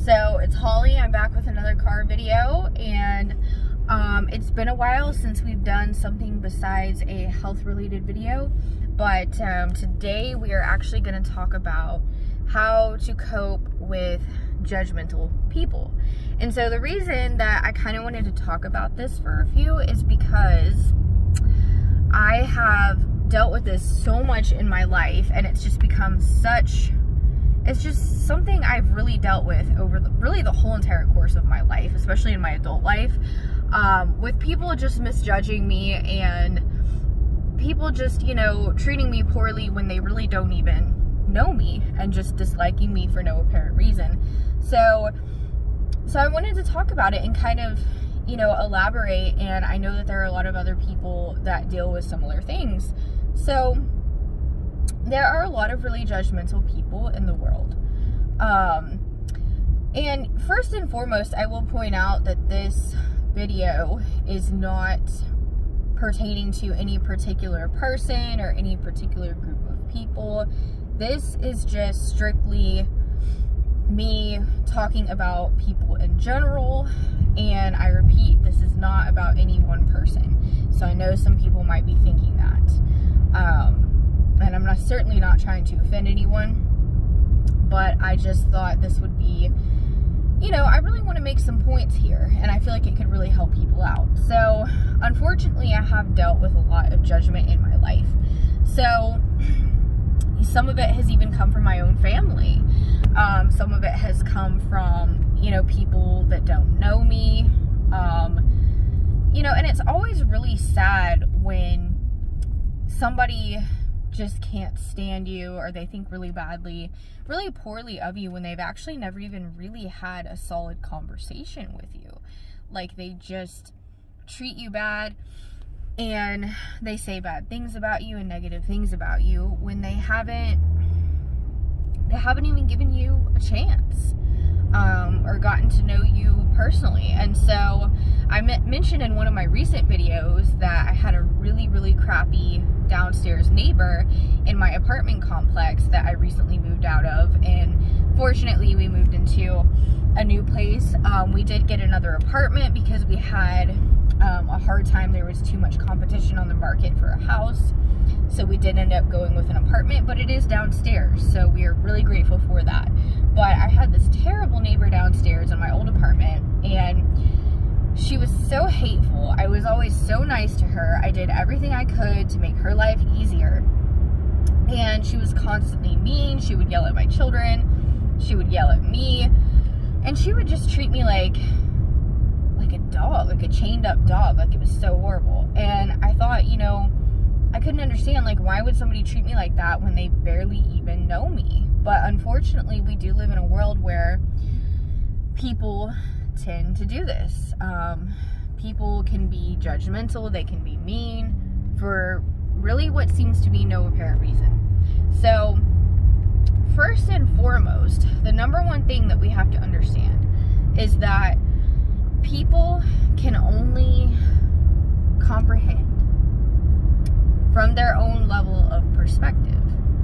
So it's Holly. I'm back with another car video, and it's been a while since we've done something besides a health related video, but today we are actually going to talk about how to cope with judgmental people. And so the reason that I kind of wanted to talk about this for a few is because I have dealt with this so much in my life, and it's just become it's just something I've really dealt with over really the whole entire course of my life, especially in my adult life, with people just misjudging me and people just, you know, treating me poorly when they really don't even know me and just disliking me for no apparent reason. So I wanted to talk about it and kind of, you know, elaborate, and I know that there are a lot of other people that deal with similar things. So there are a lot of really judgmental people in the world. And first and foremost, I will point out that this video is not pertaining to any particular person or any particular group of people. This is just strictly me talking about people in general, and I repeat, this is not about any one person. So I know some people might be thinking that, and I'm certainly not trying to offend anyone, but I just thought this would be, you know, I really want to make some points here, and I feel like it could really help people out. So unfortunately, I have dealt with a lot of judgment in my life. So some of it has even come from my own family. Some of it has come from, you know, people that don't know me. You know, and it's always really sad when somebody just can't stand you, or they think really badly, really poorly of you, when they've actually never even really had a solid conversation with you. Like, they just treat you bad, and they say bad things about you and negative things about you when they haven't even given you a chance, or gotten to know you personally. And so I mentioned in one of my recent videos that I had a really crappy downstairs neighbor in my apartment complex that I recently moved out of, and fortunately we moved into a new place. We did get another apartment because we had a hard time. There was too much competition on the market for a house, so we did end up going with an apartment, but it is downstairs, so we are really grateful for that. But I had this terrible neighbor downstairs in my old apartment, and she was so hateful. I was always so nice to her. I did everything I could to make her life easier, and she was constantly mean. She would yell at my children, she would yell at me, and she would just treat me like a dog, like a chained up dog. Like, it was so horrible. And I thought, you know, I couldn't understand, like, why would somebody treat me like that when they barely even know me? But unfortunately, we do live in a world where people tend to do this. People can be judgmental, they can be mean for really what seems to be no apparent reason. So first and foremost, the number one thing that we have to understand is that people can only comprehend from their own level of perspective.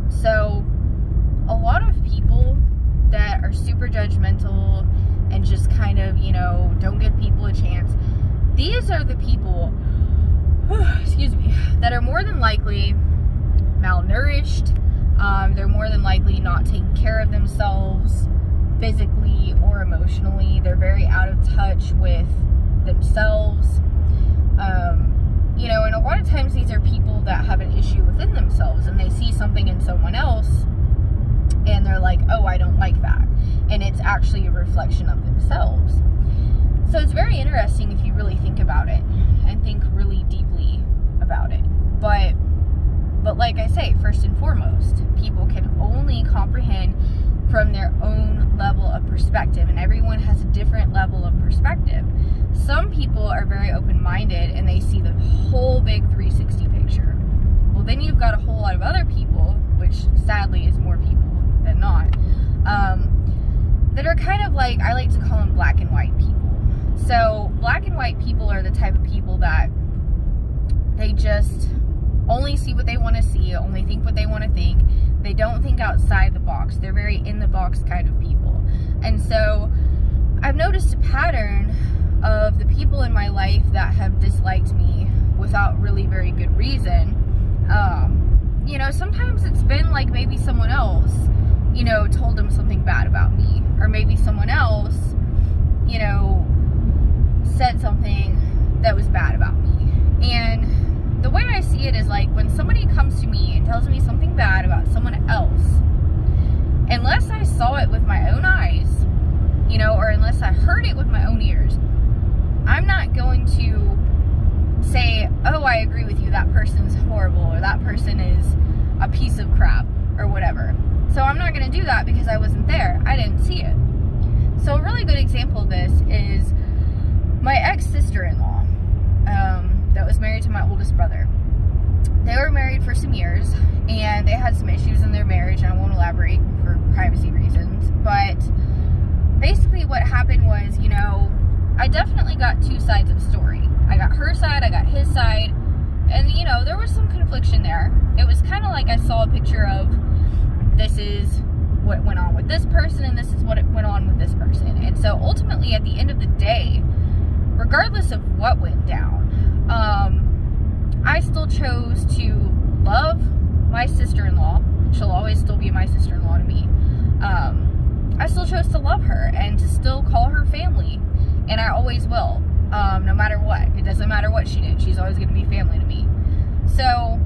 So a lot of people that are super judgmental and just kind of, you know, don't give people a chance, these are the people, excuse me, that are more than likely malnourished. They're more than likely not taking care of themselves physically or emotionally. They're very out of touch with themselves. You know, and a lot of times these are people that have an issue within themselves, and they see something in someone else and they're like, oh, I don't like that. And it's actually a reflection of themselves. So it's very interesting if you really think about it and think really deeply about it. But like I say, first and foremost, people can only comprehend from their own level of perspective, and everyone has a different level of perspective. Some people are very open-minded and they see the whole big 360 picture. Well, then you've got a whole lot of other people, which sadly is more people than not, that are kind of like, I like to call them black and white people. So black and white people are the type of people that they just only see what they want to see, only think what they want to think. They don't think outside the box. They're very in the box kind of people. And so I've noticed a pattern of the people in my life that have disliked me without really very good reason. You know, sometimes it's been like maybe someone else, you know, told them something bad about me, or maybe someone else, you know, said something that was bad about me. And the way I see it is like when somebody comes to me and tells me something bad about someone else, unless I saw it with my own eyes, you know, or unless I heard it with my own ears, I'm not going to say, oh, I agree with you, that person's horrible, or that person is a piece of crap, or whatever. So I'm not going to do that because I wasn't there. I didn't see it. So a really good example of this is my ex-sister-in-law that was married to my oldest brother. They were married for some years, and they had some issues in their marriage, and I won't elaborate for privacy reasons. But basically what happened was, you know, I definitely got two sides of the story. I got her side, I got his side, and, you know, there was some confliction there. It was kind of like I saw a picture of, this is what went on with this person, and this is what went on with this person. And so ultimately, at the end of the day, regardless of what went down, I still chose to love my sister-in-law. She'll always still be my sister-in-law to me. I still chose to love her and to still call her family, and I always will, no matter what. It doesn't matter what she did. She's always going to be family to me. So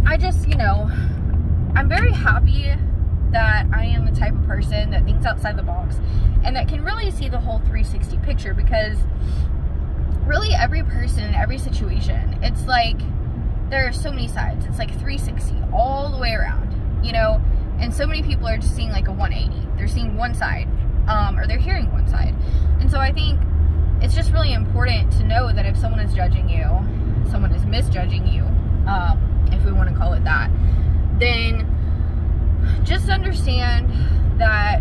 I just, you know, I'm very happy that I am the type of person that thinks outside the box and that can really see the whole 360 picture, because really every person in every situation, it's like there are so many sides. It's like 360 all the way around, you know, and so many people are just seeing like a 180. They're seeing one side, or they're hearing one side. And so I think it's just really important to know that if someone is judging you, someone is misjudging you, if we want to call it that, then just understand that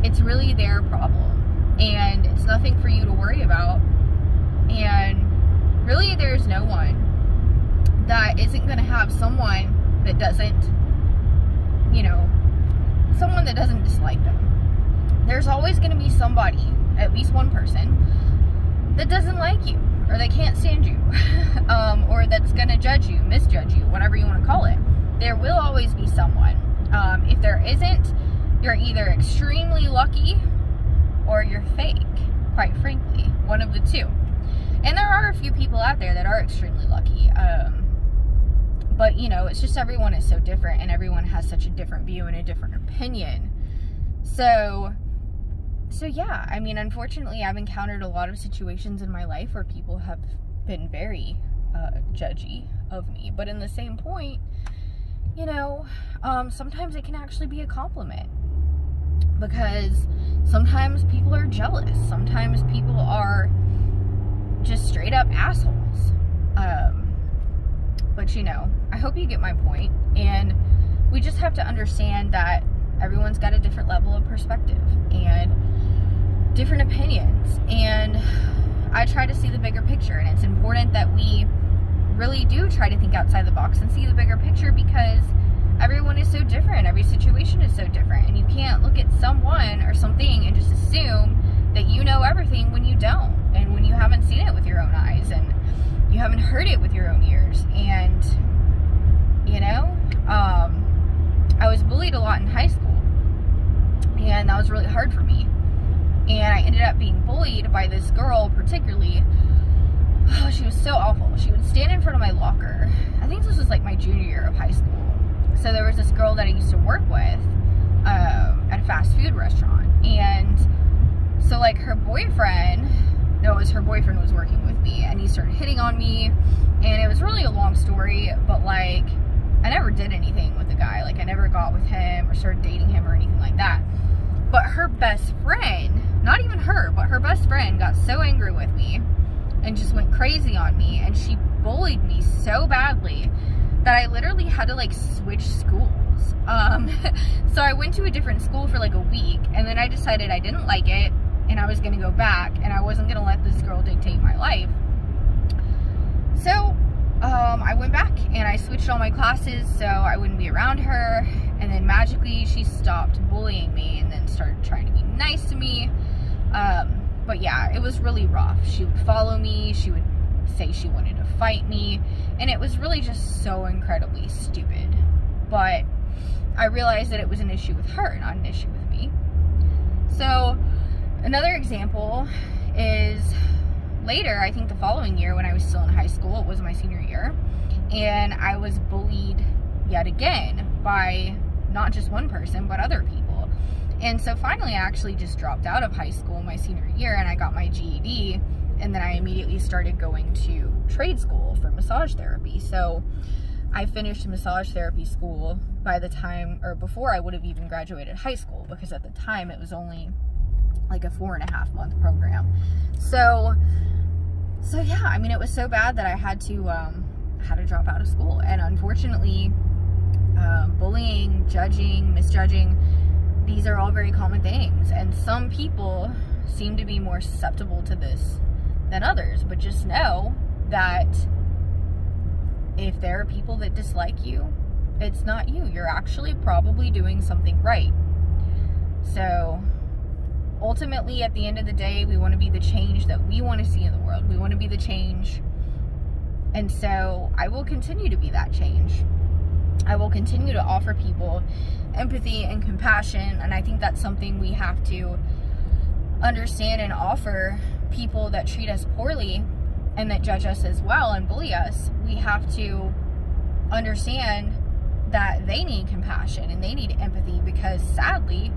it's really their problem and it's nothing for you to worry about. And really there's no one that isn't going to have someone that doesn't, you know, someone that doesn't dislike them. There's always going to be somebody, at least one person, that doesn't like you, or they can't stand you, or that's going to judge you, misjudge you, whatever you want to call it. There will always be someone. If there isn't, you're either extremely lucky or you're fake, quite frankly, one of the two. And there are a few people out there that are extremely lucky, but you know, it's just everyone is so different, and everyone has such a different view and a different opinion. So yeah, I mean, unfortunately, I've encountered a lot of situations in my life where people have been very judgy of me, but in the same point, you know, sometimes it can actually be a compliment, because sometimes people are jealous. Sometimes people are just straight up assholes. But you know, I hope you get my point, and we just have to understand that everyone's got a different level of perspective and different opinions, and I try to see the bigger picture, and it's important that we really do try to think outside the box and see the bigger picture, because everyone is so different, every situation is so different, and you can't look at someone or something and just assume that you know everything when you don't, and when you haven't seen it with your own eyes, and you haven't heard it with your own ears. And you know, I was bullied a lot in high school, and that was really hard for me, and I ended up being bullied by this girl particularly. Oh, she was so awful. She would stand in front of my locker. I think this was like my junior year of high school. So there was this girl that I used to work with at a fast food restaurant. And so like her boyfriend, no, it was her boyfriend was working with me, and he started hitting on me. And it was really a long story, but like I never did anything with the guy. Like I never got with him or started dating him or anything like that. But her best friend, not even her, but her best friend got so angry with me and just went crazy on me, and she bullied me so badly that I literally had to like switch schools. So I went to a different school for like a week, and then I decided I didn't like it, and I was gonna go back, and I wasn't gonna let this girl dictate my life. So I went back and I switched all my classes so I wouldn't be around her, and then magically she stopped bullying me and then started trying to be nice to me. But yeah, it was really rough. She would follow me, she would say she wanted to fight me, and it was really just so incredibly stupid. But I realized that it was an issue with her, not an issue with me. So another example is later, I think the following year when I was still in high school, it was my senior year, and I was bullied yet again by not just one person, but other people. And so finally I actually just dropped out of high school my senior year, and I got my GED, and then I immediately started going to trade school for massage therapy. So I finished massage therapy school by the time, or before I would have even graduated high school, because at the time it was only like a 4.5 month program. So yeah, I mean, it was so bad that I had to drop out of school. And unfortunately, bullying, judging, misjudging, these are all very common things. And some people seem to be more susceptible to this than others. But just know that if there are people that dislike you, it's not you. You're actually probably doing something right. So ultimately, at the end of the day, we want to be the change that we want to see in the world. We want to be the change. And so I will continue to be that change. I will continue to offer people empathy and compassion. And I think that's something we have to understand and offer people that treat us poorly and that judge us as well and bully us. We have to understand that they need compassion and they need empathy, because sadly,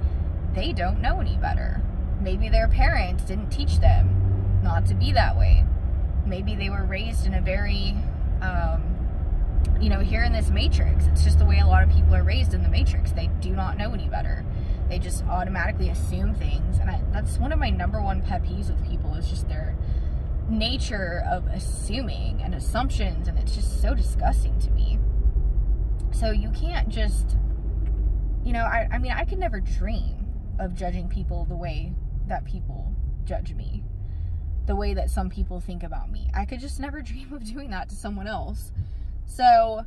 they don't know any better. Maybe their parents didn't teach them not to be that way. Maybe they were raised in a very, you know, here in this matrix, it's just the way a lot of people are raised in the matrix. They do not know any better. They just automatically assume things. And that's one of my #1 pet peeves with people, is just their nature of assuming and assumptions. And it's just so disgusting to me. So you can't just, you know, I mean, I could never dream of judging people the way that people judge me, the way that some people think about me. I could just never dream of doing that to someone else. So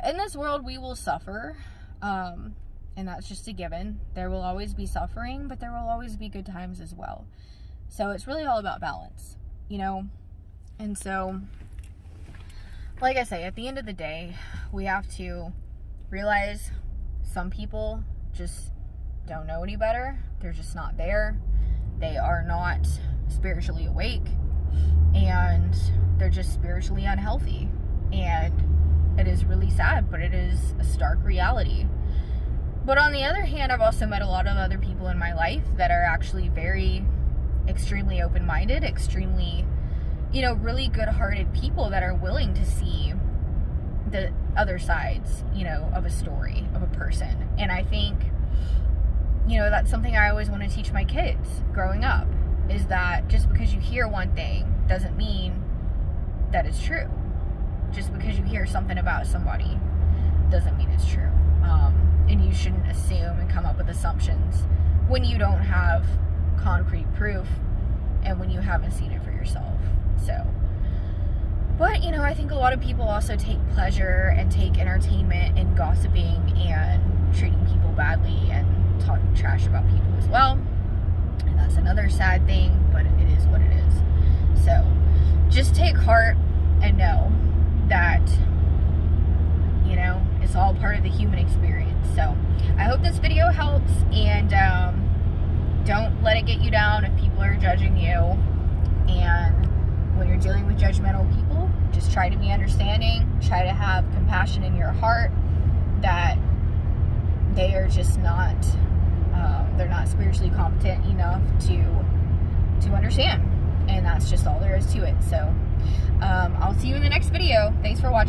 in this world, we will suffer, and that's just a given. There will always be suffering, but there will always be good times as well. So it's really all about balance, you know? And so, like I say, at the end of the day, we have to realize some people just don't know any better. They're just not there. They are not spiritually awake, and they're just spiritually unhealthy. And it is really sad, but it is a stark reality. But on the other hand, I've also met a lot of other people in my life that are actually very extremely open-minded, extremely, you know, really good-hearted people that are willing to see the other sides, you know, of a story, of a person. And I think, you know, that's something I always want to teach my kids growing up, is that just because you hear one thing doesn't mean that it's true. Just because you hear something about somebody doesn't mean it's true. And you shouldn't assume and come up with assumptions when you don't have concrete proof and when you haven't seen it for yourself. So, but, you know, I think a lot of people also take pleasure and take entertainment in gossiping and treating people badly and talking trash about people as well. And that's another sad thing, but it is what it is. So just take heart and know that, you know, it's all part of the human experience. So I hope this video helps, and don't let it get you down if people are judging you. And when you're dealing with judgmental people, just try to be understanding, try to have compassion in your heart that they are just not, they're not spiritually competent enough to understand. And that's just all there is to it. So I'll see you in the next video. Thanks for watching.